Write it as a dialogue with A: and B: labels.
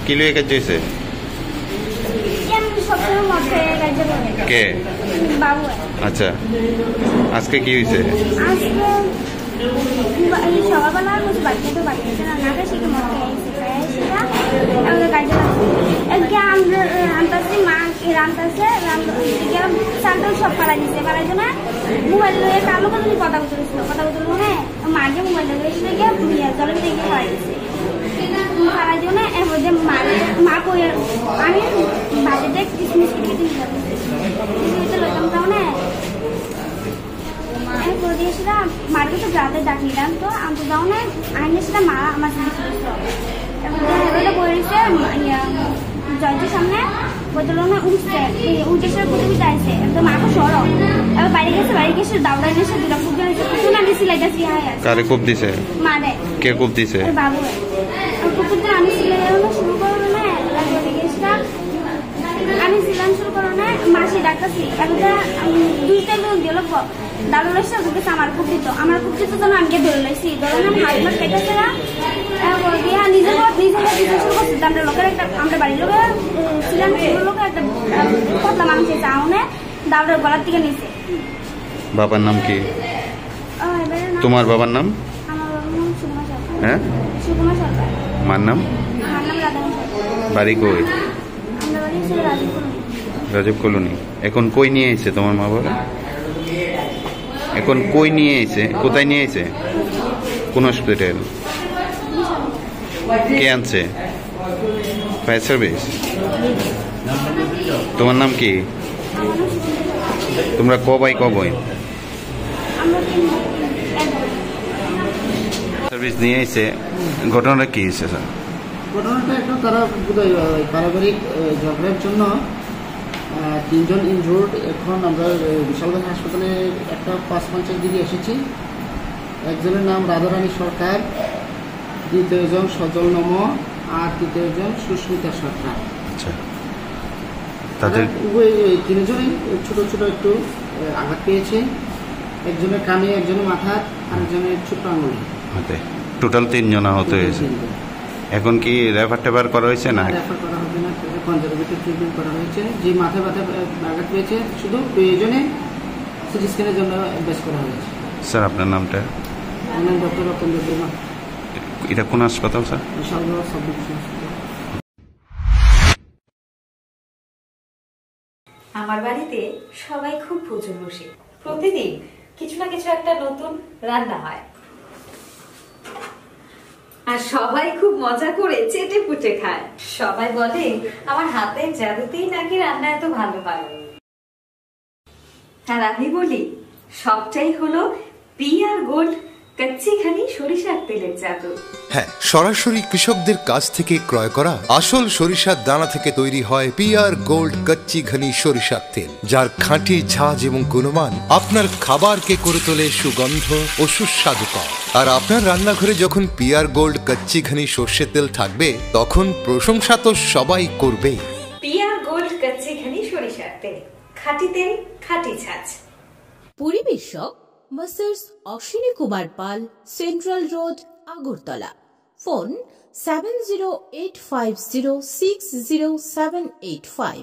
A: কি লয়ে কাজ হইছে? কে?
B: বাবু।
A: আচ্ছা, আজকে কি হয়েছে?
B: সকালবেলা বাচ্চাটা বাচ্চাটা রান্না করে শিখে মধ্যে আমাদের কাজে রান্তাছি মা রান্তাছে চালটা সব পাড়া দিচ্ছে পাড়ার জন্য মোবাইল লয়ে কালো কথা কথা বলছিল মানে মাকে মোবাইল লয়ে গিয়ে জলের দিকে পাড়া দিচ্ছে পাড়ার জন্য যে মা কই আমি বাজেটে কিসমিস কেটে দিলাম লইতাম তাহলে করে দিয়েছিলাম মাকে তো রাতে ডাকলাম তো আমি তো যাও না আইনে সেটা মা আমার সাথে বলেছে জয়টির সামনে বলছিল না উঠছে উঠে সে প্রথমে যাইছে একদম মাকে সরো এবার বাড়ি গেছে দাউড়া এনেছে দুটা খুব জানিয়েছে আমি সিলাই যাচ্ছি
A: কারে খুব দিছে?
B: মারে।
A: কে খুব দিছে?
B: বাবু। কুকুরদের আমি সিলাই শুরু করবো না গেছিলাম আমি সিলাম শুরু করো না মাসি ডাকতেছি একটা দুইটা লোক দিল দাঁড়ো লাগছে ওদেরকে আমার খুব দিত যেন আমাকে ধরে লাগছি ধরো না হাত মাস কেটেছে না নিজের শুরু করছি আমরা লোকের একটা আমরা বাড়ির লোকের ছিলাম লোকের একটা পতলা মানুষ এসে আউনে দাউড়ের গলার থেকে নিচে।
A: বাবার নাম কি? তোমার বাবার নাম?
B: আমার বাবার নাম সুকুমা সরকার।
A: হ্যাঁ,
B: সুকুমা সরকার।
A: মার নাম?
B: আমার নাম রাধারানী সরকার।
A: বাড়ি কই?
B: আমরা বাড়ি ছিল
A: রাজীব কলোনি। এখন কই নিয়ে আইছে তোমার মা বাবা? এখন কই নিয়ে আইছে? কোথায় নিয়ে আইছে? কোন হসপিটাল? কে আনছে? Fire service. তোমার নাম কি? তোমরা কবাই সার্ভিস নিয়ে আইছে, ঘটনাটা কি হয়েছে স্যার?
C: ঘটনাটা একটা তারা পারিবারিক ঝগড়ার জন্য 3 জন ইনজুর্ড। এখন আমরা বিশালগঞ্জ হাসপাতালে একটা 5-5 দিকে এসেছি। একজনের নাম রাধারানী সরকার, দ্বিতীয় জন সজল নম, আর তৃতীয় জন সুস্মিতা সরকার।
A: আচ্ছা, তাদের
C: তিনজনই ছোট ছোট একটু আঘাত পেয়েছে। একজনের কানে, একজনের মাথা, আরেকজনের ছোট আঙুলে।
A: টোটাল 3 জন আহত হয়েছে। এখন কি রেফার করা হয়েছে? না,
C: রেফার করা হবে না, কনজারভেটিভ ট্রিটমেন্ট করা হয়েছে। যে মাথায় আঘাত পেয়েছে শুধু প্রয়োজনে সিটি স্ক্যানের জন্য অ্যাডভাইস করা হয়েছে।
A: স্যার আপনার নামটা?
C: আমার নাম ডক্টর রতন দেববর্মা।
A: এটা কোন হাসপাতাল স্যার?
C: বিশালগঞ্জ সাব ডিভিশন হাসপাতাল।
D: আমার বাড়িতে সবাই খুব প্রচুর বসে, প্রতিদিন কিছু না কিছু একটা নতুন রান্না হয়, আর সবাই খুব মজা করে চেটে পুটে খায়। সবাই বলে আমার হাতের জাদুতেই নাকি রান্না এত ভালো হয়। আর আমি বলি সবটাই হলো পিআর গোল্ড কচ্চিখানি সরিষার তেলের জাদু।
E: হ্যাঁ, সরাসরি কৃষকদের কাছ থেকে ক্রয় করা আসল সরিষার দানা থেকে তৈরি হয় পিআর গোল্ড কচ্চি ঘনি সরিষার তেল, যার খাঁটি ঝাঁজ এবং গুণমান আপনার খাবারকে করে তোলে সুগন্ধ ও সুস্বাদুকর। আর আপনার রান্নাঘরে যখন পিআর গোল্ড কচ্চি ঘনি সর্ষের তেল থাকবে, তখন প্রশংসা তো সবাই করবে।
D: পিআর গোল্ড কচ্চি ঘনি সরিষার তেল, খাঁটি তেল, খাঁটি ঝাঁজ।
F: পরিবেশক masters Ashwini Kumar Pal, central road, Agartala. Phone 7085060785।